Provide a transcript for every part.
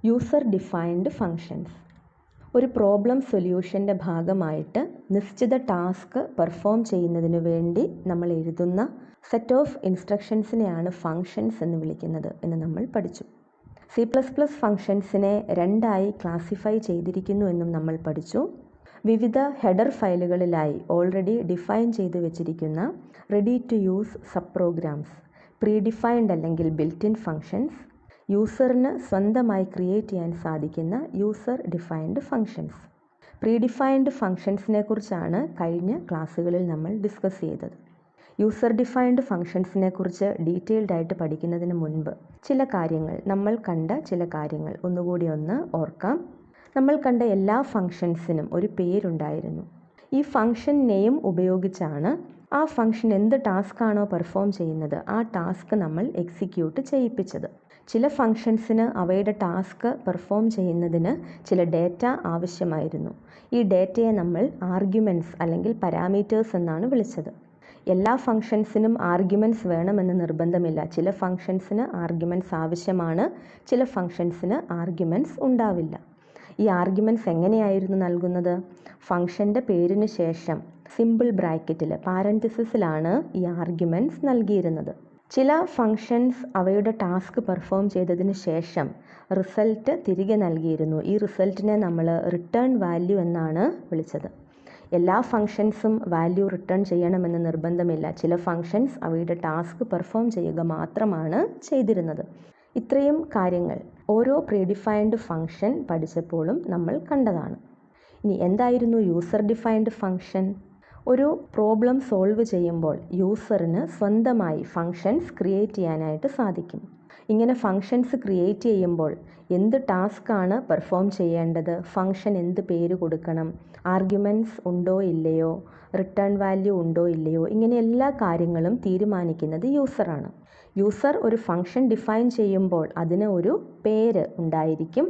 User defined functions. ഒരു problem സൊല്യൂഷൻ്റെ ഭാഗമായിട്ട് നിശ്ചിത ടാസ്ക് പെർഫോം ചെയ്യുന്നതിന് വേണ്ടി നമ്മൾ എഴുതുന്ന സെറ്റ് ഓഫ് ഇൻസ്ട്രക്ഷൻസിനെയാണ് ഫങ്ഷൻസ് എന്ന് വിളിക്കുന്നത് എന്ന് നമ്മൾ പഠിച്ചു. C++ ഫങ്ഷൻസിനെ രണ്ടായി ക്ലാസിഫൈ ചെയ്തിരിക്കുന്നു എന്നും നമ്മൾ പഠിച്ചു. വിവിധ ഹെഡർ ഫയലുകളിലായി ഓൾറെഡി ഡിഫൈൻ ചെയ്ത് വെച്ചിരിക്കുന്ന ready to use sub programs, predefined അല്ലെങ്കിൽ ബിൽറ്റ് ഇൻ ഫങ്ഷൻസ്, യൂസറിന് സ്വന്തമായി ക്രിയേറ്റ് ചെയ്യാൻ സാധിക്കുന്ന യൂസർ ഡിഫൈൻഡ് ഫങ്ഷൻസ്. പ്രീഡിഫൈൻഡ് ഫങ്ഷൻസിനെ കുറിച്ചാണ് കഴിഞ്ഞ ക്ലാസ്സുകളിൽ നമ്മൾ ഡിസ്കസ് ചെയ്തത്. യൂസർ ഡിഫൈൻഡ് ഫങ്ഷൻസിനെ കുറിച്ച് ഡീറ്റെയിൽഡ് ആയിട്ട് പഠിക്കുന്നതിന് മുൻപ് നമ്മൾ കണ്ട ചില കാര്യങ്ങൾ ഒന്നുകൂടി ഓർക്കാം. നമ്മൾ കണ്ട എല്ലാ ഫങ്ഷൻസിനും ഒരു പേരുണ്ടായിരുന്നു. ഈ ഫങ്ഷൻ നെയിം ഉപയോഗിച്ചാണ് ആ ഫങ്ഷൻ എന്ത് ടാസ്ക് ആണോ പെർഫോം ചെയ്യുന്നത് ആ ടാസ്ക് നമ്മൾ എക്സിക്യൂട്ട് ചെയ്യിപ്പിച്ചത്. ചില ഫങ്ഷൻസിന് അവയുടെ ടാസ്ക് പെർഫോം ചെയ്യുന്നതിന് ചില ഡേറ്റ ആവശ്യമായിരുന്നു. ഈ ഡേറ്റയെ നമ്മൾ ആർഗ്യുമെൻറ്റ്സ് അല്ലെങ്കിൽ പാരാമീറ്റേഴ്സ് എന്നാണ് വിളിച്ചത്. എല്ലാ ഫങ്ഷൻസിനും ആർഗ്യുമെൻറ്റ്സ് വേണമെന്ന് നിർബന്ധമില്ല. ചില ഫങ്ഷൻസിന് ആർഗ്യുമെൻറ്റ്സ് ആവശ്യമാണ്, ചില ഫങ്ഷൻസിന് ആർഗ്യുമെൻറ്റ്സ് ഉണ്ടാവില്ല. ഈ ആർഗ്യുമെൻറ്റ്സ് എങ്ങനെയായിരുന്നു നൽകുന്നത്? ഫങ്ഷൻ്റെ പേരിന് ശേഷം സിമ്പിൾ ബ്രാക്കറ്റിൽ പാരൻതസിസിലാണ് ഈ ആർഗ്യുമെൻറ്റ്സ് നൽകിയിരുന്നത്. ചില ഫങ്ഷൻസ് അവയുടെ ടാസ്ക് പെർഫോം ചെയ്തതിന് ശേഷം റിസൾട്ട് തിരികെ നൽകിയിരുന്നു. ഈ റിസൾട്ടിനെ നമ്മൾ റിട്ടേൺ വാല്യൂ എന്നാണ് വിളിച്ചത്. എല്ലാ ഫങ്ഷൻസും വാല്യൂ റിട്ടേൺ ചെയ്യണമെന്ന് നിർബന്ധമില്ല. ചില ഫങ്ഷൻസ് അവയുടെ ടാസ്ക് പെർഫോം ചെയ്യുക മാത്രമാണ് ചെയ്തിരുന്നത്. ഇത്രയും കാര്യങ്ങൾ ഓരോ പ്രീഡിഫൈൻഡ് ഫങ്ഷൻ പഠിച്ചപ്പോഴും നമ്മൾ കണ്ടതാണ്. ഇനി എന്തായിരുന്നു യൂസർ ഡിഫൈൻഡ് ഫങ്ഷൻ? ഒരു പ്രോബ്ലം സോൾവ് ചെയ്യുമ്പോൾ യൂസറിന് സ്വന്തമായി ഫങ്ഷൻസ് ക്രിയേറ്റ് ചെയ്യാനായിട്ട് സാധിക്കും. ഇങ്ങനെ ഫങ്ഷൻസ് ക്രിയേറ്റ് ചെയ്യുമ്പോൾ എന്ത് ടാസ്ക് ആണ് പെർഫോം ചെയ്യേണ്ടത്, ഫങ്ഷൻ എന്ത് പേര് കൊടുക്കണം, ആർഗ്യുമെൻറ്റ്സ് ഉണ്ടോ ഇല്ലയോ, റിട്ടേൺ വാല്യൂ ഉണ്ടോ ഇല്ലയോ, ഇങ്ങനെ എല്ലാ കാര്യങ്ങളും തീരുമാനിക്കുന്നത് യൂസറാണ്. യൂസർ ഒരു ഫങ്ഷൻ ഡിഫൈൻ ചെയ്യുമ്പോൾ അതിന് ഒരു പേര് ഉണ്ടായിരിക്കും.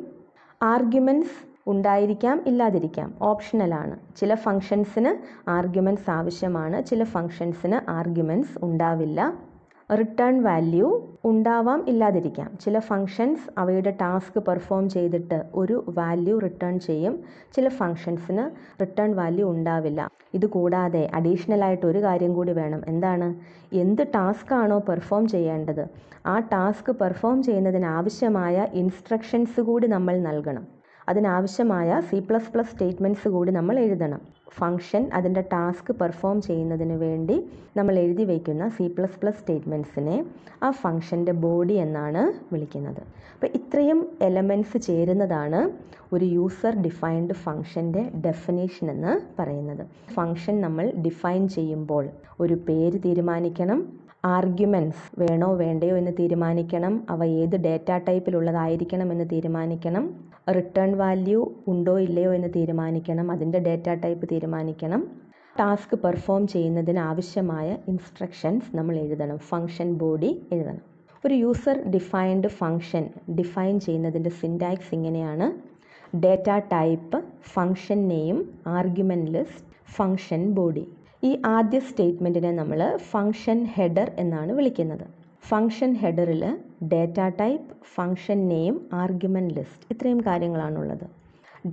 ആർഗ്യുമെൻറ്റ്സ് ഉണ്ടായിരിക്കാം, ഇല്ലാതിരിക്കാം, ഓപ്ഷണലാണ്. ചില ഫങ്ഷൻസിന് ആർഗ്യുമെൻറ്റ്സ് ആവശ്യമാണ്, ചില ഫങ്ഷൻസിന് ആർഗ്യുമെൻറ്റ്സ് ഉണ്ടാവില്ല. റിട്ടേൺ വാല്യൂ ഉണ്ടാവാം, ഇല്ലാതിരിക്കാം. ചില ഫങ്ഷൻസ് അവയുടെ ടാസ്ക് പെർഫോം ചെയ്തിട്ട് ഒരു വാല്യൂ റിട്ടേൺ ചെയ്യും, ചില ഫങ്ഷൻസിന് റിട്ടേൺ വാല്യൂ ഉണ്ടാവില്ല. ഇതുകൂടാതെ അഡീഷണൽ ആയിട്ട് ഒരു കാര്യം കൂടി വേണം. എന്താണ്? എന്ത് ടാസ്ക് ആണോ പെർഫോം ചെയ്യേണ്ടത് ആ ടാസ്ക് പെർഫോം ചെയ്യുന്നതിന് ആവശ്യമായ ഇൻസ്ട്രക്ഷൻസ് കൂടി നമ്മൾ നൽകണം. അതിനാവശ്യമായ C++ സ്റ്റേറ്റ്മെൻറ്റ്സ് കൂടി നമ്മൾ എഴുതണം. ഫങ്ഷൻ അതിൻ്റെ ടാസ്ക് പെർഫോം ചെയ്യുന്നതിന് വേണ്ടി നമ്മൾ എഴുതി വയ്ക്കുന്ന C++ സ്റ്റേറ്റ്മെൻറ്റ്സിനെ ആ ഫങ്ഷൻ്റെ ബോഡി എന്നാണ് വിളിക്കുന്നത്. അപ്പോൾ ഇത്രയും എലമെൻറ്റ്സ് ചേരുന്നതാണ് ഒരു യൂസർ ഡിഫൈൻഡ് ഫങ്ഷൻ്റെ ഡെഫിനേഷൻ എന്ന് പറയുന്നത്. ഫങ്ഷൻ നമ്മൾ ഡിഫൈൻ ചെയ്യുമ്പോൾ ഒരു പേര് തീരുമാനിക്കണം, ആർഗ്യുമെൻറ്റ്സ് വേണോ വേണ്ടയോ എന്ന് തീരുമാനിക്കണം, അവ ഏത് ഡേറ്റ ടൈപ്പിലുള്ളതായിരിക്കണം എന്ന് തീരുമാനിക്കണം, റിട്ടേൺ വാല്യൂ ഉണ്ടോ ഇല്ലയോ എന്ന് തീരുമാനിക്കണം, അതിൻ്റെ ഡേറ്റ ടൈപ്പ് തീരുമാനിക്കണം, ടാസ്ക് പെർഫോം ചെയ്യുന്നതിന് ആവശ്യമായ ഇൻസ്ട്രക്ഷൻസ് നമ്മൾ എഴുതണം, ഫങ്ഷൻ ബോഡി എഴുതണം. ഒരു യൂസർ ഡിഫൈൻഡ് ഫങ്ഷൻ ഡിഫൈൻ ചെയ്യുന്നതിൻ്റെ സിൻടാക്സ് ഇങ്ങനെയാണ്: data type, function name, argument list, function body. ഈ ആദ്യ സ്റ്റേറ്റ്മെൻറ്റിനെ നമ്മൾ ഫങ്ഷൻ ഹെഡർ എന്നാണ് വിളിക്കുന്നത്. ഫങ്ഷൻ ഹെഡറിൽ data type, function name, argument list ഇത്രയും കാര്യങ്ങളാണുള്ളത്.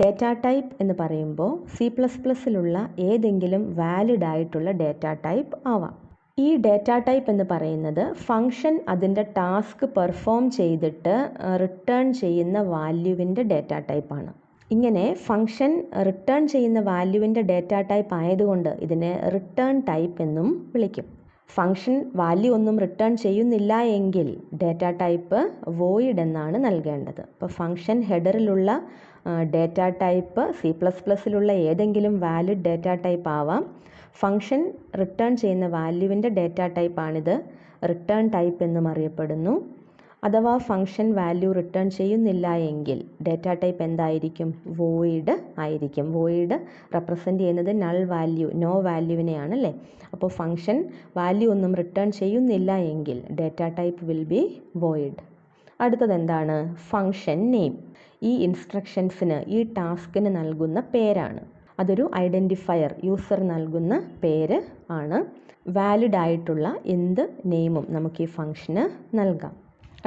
ഡേറ്റ ടൈപ്പ് എന്ന് പറയുമ്പോൾ C++ലുള്ള ഏതെങ്കിലും വാലിഡ് ആയിട്ടുള്ള ഡേറ്റ ടൈപ്പ് ആവാം. ഈ ഡേറ്റ ടൈപ്പ് എന്ന് പറയുന്നത് ഫങ്ഷൻ അതിൻ്റെ ടാസ്ക് പെർഫോം ചെയ്തിട്ട് റിട്ടേൺ ചെയ്യുന്ന വാല്യൂവിൻ്റെ ഡേറ്റ ടൈപ്പാണ്. ഇങ്ങനെ ഫങ്ഷൻ റിട്ടേൺ ചെയ്യുന്ന വാല്യൂവിൻ്റെ ഡേറ്റ ടൈപ്പ് ആയതുകൊണ്ട് ഇതിനെ റിട്ടേൺ ടൈപ്പ് എന്നും വിളിക്കും. ഫങ്ഷൻ വാല്യൂ ഒന്നും റിട്ടേൺ ചെയ്യുന്നില്ല എങ്കിൽ ഡേറ്റ ടൈപ്പ് വോയിഡ് എന്നാണ് നൽകേണ്ടത്. അപ്പോൾ ഫങ്ഷൻ ഹെഡറിലുള്ള ഡേറ്റ ടൈപ്പ് C++ലുള്ള ഏതെങ്കിലും വാലിഡ് ഡേറ്റ ടൈപ്പ് ആവാം. ഫങ്ഷൻ റിട്ടേൺ ചെയ്യുന്ന വാല്യൂവിൻ്റെ ഡേറ്റ ടൈപ്പാണിത്, റിട്ടേൺ ടൈപ്പ് എന്നും അറിയപ്പെടുന്നു. അഥവാ ഫങ്ഷൻ വാല്യൂ റിട്ടേൺ ചെയ്യുന്നില്ല എങ്കിൽ ഡേറ്റ ടൈപ്പ് എന്തായിരിക്കും? വോയിഡ് ആയിരിക്കും. വോയിഡ് റെപ്രസെൻ്റ് ചെയ്യുന്നത് നൾ വാല്യൂ, നോ വാല്യൂവിനെയാണ് അല്ലേ. അപ്പോൾ ഫങ്ഷൻ വാല്യൂ ഒന്നും റിട്ടേൺ ചെയ്യുന്നില്ല എങ്കിൽ data type will be void. അടുത്തത് എന്താണ്? Function name. ഈ ഇൻസ്ട്രക്ഷൻസിന്, ഈ ടാസ്കിന് നൽകുന്ന പേരാണ്. അതൊരു ഐഡൻറ്റിഫയർ, യൂസർ നൽകുന്ന പേര് ആണ്. വാലിഡ് ആയിട്ടുള്ള എന്ത് നെയിമും നമുക്ക് ഈ ഫങ്ഷന് നൽകാം.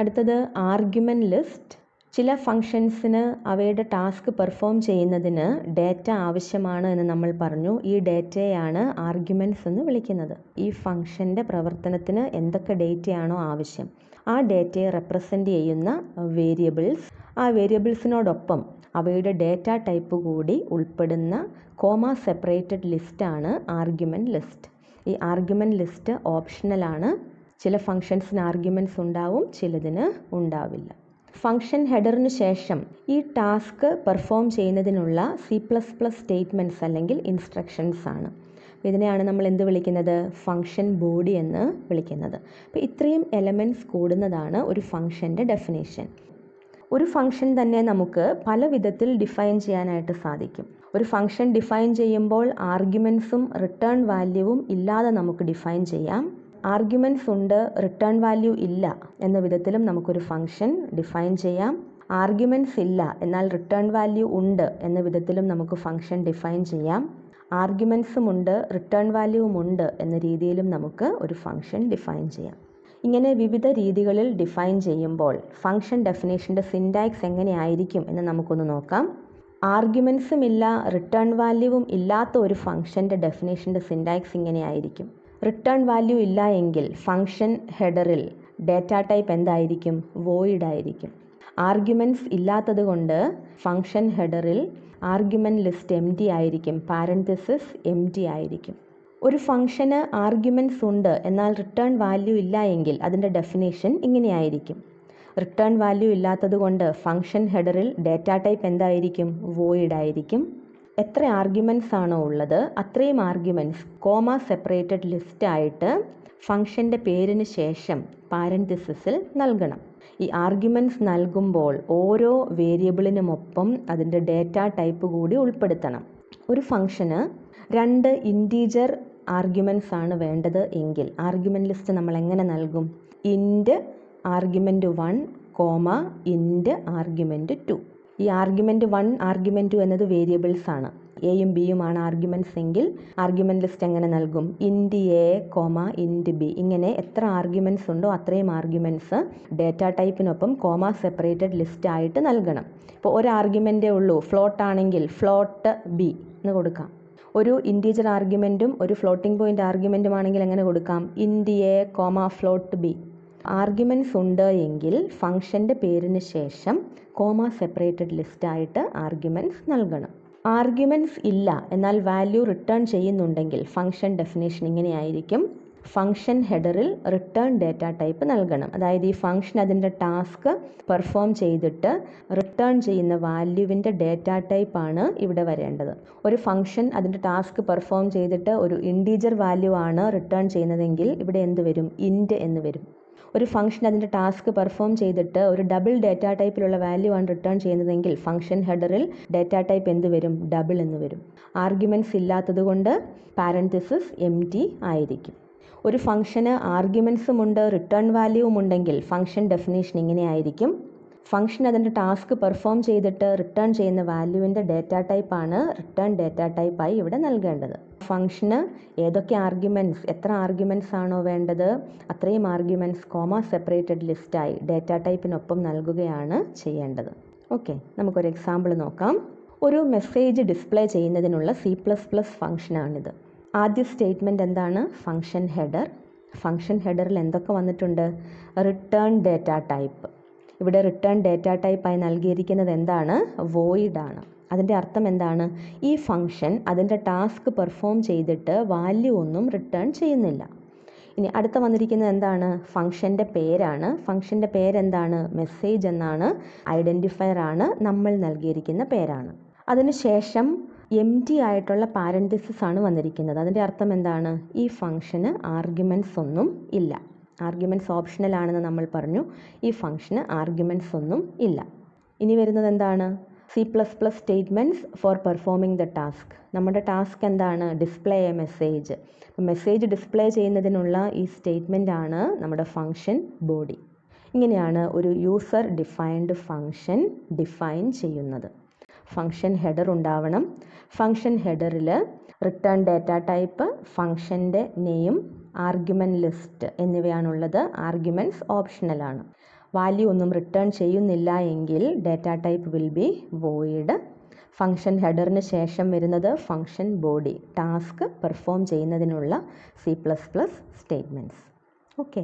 അടുത്തത് ആർഗ്യുമെൻറ്റ് ലിസ്റ്റ്. ചില ഫങ്ഷൻസിന് അവയുടെ ടാസ്ക് പെർഫോം ചെയ്യുന്നതിന് ഡേറ്റ ആവശ്യമാണ് എന്ന് നമ്മൾ പറഞ്ഞു. ഈ ഡേറ്റയാണ് ആർഗ്യുമെൻറ്റ്സ് എന്ന് വിളിക്കുന്നത്. ഈ ഫങ്ഷൻ്റെ പ്രവർത്തനത്തിന് എന്തൊക്കെ ഡേറ്റയാണോ ആവശ്യം ആ ഡേറ്റയെ റെപ്രസെൻ്റ് ചെയ്യുന്ന വേരിയബിൾസ്, ആ വേരിയബിൾസിനോടൊപ്പം അവയുടെ ഡേറ്റ ടൈപ്പ് കൂടി ഉൾപ്പെടുന്ന കോമ സെപ്പറേറ്റഡ് ലിസ്റ്റാണ് ആർഗ്യുമെൻറ്റ് ലിസ്റ്റ്. ഈ ആർഗ്യുമെൻറ്റ് ലിസ്റ്റ് ഓപ്ഷണലാണ്. ചില ഫങ്ഷൻസിന് ആർഗ്യുമെൻറ്റ്സ് ഉണ്ടാവും, ചിലതിന് ഉണ്ടാവില്ല. ഫങ്ഷൻ ഹെഡറിന് ശേഷം ഈ ടാസ്ക് പെർഫോം ചെയ്യുന്നതിനുള്ള C++ സ്റ്റേറ്റ്മെൻറ്റ്സ് അല്ലെങ്കിൽ ഇൻസ്ട്രക്ഷൻസ് ആണ്. ഇതിനെയാണ് നമ്മൾ എന്ത് വിളിക്കുന്നത്? ഫങ്ഷൻ ബോഡി എന്ന് വിളിക്കുന്നത്. അപ്പോൾ ഇത്രയും എലമെൻറ്റ്സ് കൂടുന്നതാണ് ഒരു ഫങ്ഷൻ്റെ ഡെഫിനേഷൻ. ഒരു ഫങ്ഷൻ തന്നെ നമുക്ക് പല വിധത്തിൽ ഡിഫൈൻ ചെയ്യാനായിട്ട് സാധിക്കും. ഒരു ഫങ്ഷൻ ഡിഫൈൻ ചെയ്യുമ്പോൾ ആർഗ്യുമെൻറ്റ്സും റിട്ടേൺ വാല്യൂവും ഇല്ലാതെ നമുക്ക് ഡിഫൈൻ ചെയ്യാം. ആർഗ്യുമെൻറ്റ്സ് ഉണ്ട്, റിട്ടേൺ വാല്യൂ ഇല്ല എന്ന വിധത്തിലും നമുക്കൊരു ഫങ്ഷൻ ഡിഫൈൻ ചെയ്യാം. ആർഗ്യുമെൻറ്റ്സ് ഇല്ല എന്നാൽ റിട്ടേൺ വാല്യൂ ഉണ്ട് എന്ന വിധത്തിലും നമുക്ക് ഫങ്ഷൻ ഡിഫൈൻ ചെയ്യാം. ആർഗ്യുമെൻറ്റ്സും ഉണ്ട്, റിട്ടേൺ വാല്യൂവും ഉണ്ട് എന്ന രീതിയിലും നമുക്ക് ഒരു ഫങ്ഷൻ ഡിഫൈൻ ചെയ്യാം. ഇങ്ങനെ വിവിധ രീതികളിൽ ഡിഫൈൻ ചെയ്യുമ്പോൾ ഫങ്ഷൻ ഡെഫിനേഷൻ്റെ സിൻടാക്സ് എങ്ങനെയായിരിക്കും എന്ന് നമുക്കൊന്ന് നോക്കാം. ആർഗ്യുമെൻറ്റ്സും ഇല്ല, റിട്ടേൺ വാല്യൂവും ഇല്ലാത്ത ഒരു ഫങ്ഷൻ്റെ ഡെഫിനേഷൻ്റെ സിൻടാക്സ് ഇങ്ങനെയായിരിക്കും. റിട്ടേൺ വാല്യൂ ഇല്ല എങ്കിൽ ഫങ്ഷൻ ഹെഡറിൽ ഡേറ്റ ടൈപ്പ് എന്തായിരിക്കും? വോയിഡ് ആയിരിക്കും. ആർഗ്യുമെൻറ്റ്സ് ഇല്ലാത്തത് കൊണ്ട് ഫങ്ഷൻ ഹെഡറിൽ ആർഗ്യുമെൻറ്റ് ലിസ്റ്റ് എംപ്റ്റി ആയിരിക്കും, പാരന്തസിസ് എംപ്റ്റി ആയിരിക്കും. ഒരു ഫങ്ഷന് ആർഗ്യുമെൻറ്റ്സ് ഉണ്ട് എന്നാൽ റിട്ടേൺ വാല്യൂ ഇല്ല എങ്കിൽ അതിൻ്റെ ഡെഫിനേഷൻ ഇങ്ങനെയായിരിക്കും. റിട്ടേൺ വാല്യൂ ഇല്ലാത്തത് കൊണ്ട് ഫങ്ഷൻ ഹെഡറിൽ ഡേറ്റ ടൈപ്പ് എന്തായിരിക്കും? വോയിഡ് ആയിരിക്കും. എത്ര ആർഗ്യുമെൻറ്റ്സ് ആണോ ഉള്ളത് അത്രയും ആർഗ്യുമെൻറ്റ്സ് കോമ സെപ്പറേറ്റഡ് ലിസ്റ്റായിട്ട് ഫങ്ഷൻ്റെ പേരിന് ശേഷം പാരന്തസിസിൽ നൽകണം. ഈ ആർഗ്യുമെൻറ്റ്സ് നൽകുമ്പോൾ ഓരോ വേരിയബിളിനുമൊപ്പം അതിൻ്റെ ഡേറ്റ ടൈപ്പ് കൂടി ഉൾപ്പെടുത്തണം. ഒരു ഫങ്ഷന് 2 ഇൻറ്റീജർ ആർഗ്യുമെൻറ്റ്സ് ആണ് വേണ്ടത് എങ്കിൽ ആർഗ്യുമെൻറ്റ് ലിസ്റ്റ് നമ്മൾ എങ്ങനെ നൽകും? ഇൻറ്റ് ആർഗ്യുമെൻറ്റ് 1 കോമ ഇൻറ്റ് ആർഗ്യുമെൻറ്റ് 2. ഈ ആർഗ്യുമെൻറ്റ് 1 ആർഗ്യുമെൻറ്റ് 2 എന്നത് വേരിയബിൾസ് ആണ്. എയും ബിയുമാണ് ആർഗ്യുമെൻറ്റ്സ് എങ്കിൽ ആർഗ്യുമെൻറ്റ് ലിസ്റ്റ് എങ്ങനെ നൽകും? ഇൻറ്റ് എ കോമ ഇൻറ്റ് ബി. ഇങ്ങനെ എത്ര ആർഗ്യുമെൻറ്റ്സ് ഉണ്ടോ അത്രയും ആർഗ്യുമെൻറ്റ്സ് ഡേറ്റ ടൈപ്പിനൊപ്പം കോമ സെപ്പറേറ്റഡ് ലിസ്റ്റായിട്ട് നൽകണം. ഇപ്പോൾ ഒരു ആർഗ്യുമെൻറ്റേ ഉള്ളൂ, ഫ്ലോട്ട് ആണെങ്കിൽ ഫ്ലോട്ട് ബി എന്ന് കൊടുക്കാം. ഒരു ഇൻറ്റീജർ ആർഗ്യുമെൻറ്റും ഒരു ഫ്ലോട്ടിംഗ് പോയിൻ്റ് ആർഗ്യുമെൻറ്റും ആണെങ്കിൽ എങ്ങനെ കൊടുക്കാം? Int a comma float b. Arguments ഉണ്ട് എങ്കിൽ ഫങ്ഷൻ്റെ പേരിന് ശേഷം കോമ സെപ്പറേറ്റഡ് ലിസ്റ്റായിട്ട് ആർഗ്യുമെൻറ്റ്സ് നൽകണം. ആർഗ്യുമെൻറ്റ്സ് ഇല്ല എന്നാൽ വാല്യൂ റിട്ടേൺ ചെയ്യുന്നുണ്ടെങ്കിൽ ഫങ്ഷൻ ഡെഫിനേഷൻ ഇങ്ങനെയായിരിക്കും. ഫങ്ഷൻ ഹെഡറിൽ റിട്ടേൺ ഡേറ്റ ടൈപ്പ് നൽകണം. അതായത് ഈ ഫങ്ഷൻ അതിൻ്റെ ടാസ്ക് പെർഫോം ചെയ്തിട്ട് റിട്ടേൺ ചെയ്യുന്ന വാല്യൂവിൻ്റെ ഡേറ്റ ടൈപ്പാണ് ഇവിടെ വരേണ്ടത്. ഒരു ഫങ്ഷൻ അതിൻ്റെ ടാസ്ക് പെർഫോം ചെയ്തിട്ട് ഒരു ഇൻറ്റീജർ വാല്യൂ ആണ് റിട്ടേൺ ചെയ്യുന്നതെങ്കിൽ ഇവിടെ എന്ത് വരും? ഇൻറ്റ് എന്ന് വരും. ഒരു ഫങ്ഷൻ അതിൻ്റെ ടാസ്ക് പെർഫോം ചെയ്തിട്ട് ഒരു ഡബിൾ ഡേറ്റ ടൈപ്പിലുള്ള വാല്യൂ ആണ് റിട്ടേൺ ചെയ്യുന്നതെങ്കിൽ ഫങ്ഷൻ ഹെഡറിൽ ഡേറ്റ ടൈപ്പ് എന്ത് വരും? ഡബിൾ എന്ന് വരും. ആർഗ്യുമെൻറ്റ്സ് ഇല്ലാത്തത് കൊണ്ട് പാരന്തസിസ് എംപ്റ്റി ആയിരിക്കും. ഒരു ഫങ്ഷന് ആർഗ്യുമെൻറ്റ്സും ഉണ്ട്, റിട്ടേൺ വാല്യൂവും ഉണ്ടെങ്കിൽ ഫങ്ഷൻ ഡെഫിനേഷൻ ഇങ്ങനെയായിരിക്കും. ഫങ്ഷൻ അതിൻ്റെ ടാസ്ക് പെർഫോം ചെയ്തിട്ട് റിട്ടേൺ ചെയ്യുന്ന വാല്യൂവിൻ്റെ ഡേറ്റ ടൈപ്പാണ് റിട്ടേൺ ഡേറ്റ ടൈപ്പായി ഇവിടെ നൽകേണ്ടത്. ഫങ്ഷന് ഏതൊക്കെ ആർഗ്യുമെൻറ്റ്സ്, എത്ര ആർഗ്യുമെൻറ്റ്സ് ആണോ വേണ്ടത് അത്രയും ആർഗ്യുമെൻറ്റ്സ് കോമ സെപ്പറേറ്റഡ് ലിസ്റ്റായി ഡേറ്റ ടൈപ്പിനൊപ്പം നൽകുകയാണ് ചെയ്യേണ്ടത്. ഓക്കെ, നമുക്കൊരു എക്സാമ്പിൾ നോക്കാം. ഒരു മെസ്സേജ് ഡിസ്പ്ലേ ചെയ്യുന്നതിനുള്ള C++ ഫങ്ഷനാണിത്. ആദ്യ സ്റ്റേറ്റ്മെൻറ്റ് എന്താണ്? Function header. ഫങ്ഷൻ ഹെഡറിൽ എന്തൊക്കെ വന്നിട്ടുണ്ട്? Return data type. ഇവിടെ റിട്ടേൺ ഡേറ്റ ടൈപ്പായി നൽകിയിരിക്കുന്നത് എന്താണ്? വോയിഡ് ആണ്. അതിൻ്റെ അർത്ഥം എന്താണ്? ഈ ഫങ്ഷൻ അതിൻ്റെ ടാസ്ക് പെർഫോം ചെയ്തിട്ട് വാല്യൂ ഒന്നും റിട്ടേൺ ചെയ്യുന്നില്ല. ഇനി അടുത്ത വന്നിരിക്കുന്നത് എന്താണ്? ഫങ്ഷൻ്റെ പേരാണ്. ഫങ്ഷൻ്റെ പേരെന്താണ്? മെസ്സേജ് എന്നാണ്. ഐഡൻറ്റിഫയർ ആണ്, നമ്മൾ നൽകിയിരിക്കുന്ന പേരാണ്. അതിനുശേഷം എംപ്റ്റി ആയിട്ടുള്ള പാരന്തസിസ് ആണ് വന്നിരിക്കുന്നത്. അതിൻ്റെ അർത്ഥം എന്താണ്? ഈ ഫങ്ഷന് ആർഗ്യുമെൻറ്റ്സ് ഒന്നും ഇല്ല. ആർഗ്യുമെൻറ്റ്സ് ഓപ്ഷണൽ ആണെന്ന് നമ്മൾ പറഞ്ഞു. ഈ ഫങ്ഷന് ആർഗ്യുമെൻറ്റ്സ് ഒന്നും ഇല്ല. ഇനി വരുന്നത് എന്താണ്? C++ statements for performing the task. നമ്മുടെ ടാസ്ക് എന്താണ്? Display a message. Message display ചെയ്യുന്നതിനുള്ള ഈ സ്റ്റേറ്റ്മെൻ്റ് ആണ് നമ്മുടെ ഫങ്ഷൻ ബോഡി. ഇങ്ങനെയാണ് ഒരു യൂസർ ഡിഫൈൻഡ് ഫങ്ഷൻ ഡിഫൈൻ ചെയ്യുന്നത്. ഫങ്ഷൻ ഹെഡർ ഉണ്ടാവണം. ഫങ്ഷൻ ഹെഡറിൽ റിട്ടേൺ ഡേറ്റ ടൈപ്പ്, ഫങ്ഷൻ്റെ നെയിം, ആർഗ്യുമെൻറ്റ് ലിസ്റ്റ് എന്നിവയാണുള്ളത്. ആർഗ്യുമെൻറ്റ്സ് ഓപ്ഷണലാണ്. വാല്യൂ ഒന്നും റിട്ടേൺ ചെയ്യുന്നില്ല എങ്കിൽ data type will be void. Function ഹെഡറിന് ശേഷം വരുന്നത് ഫംഗ്ഷൻ ബോഡി, ടാസ്ക് പെർഫോം ചെയ്യുന്നതിനുള്ള C++ സ്റ്റേറ്റ്മെൻറ്റ്സ്. ഓക്കെ.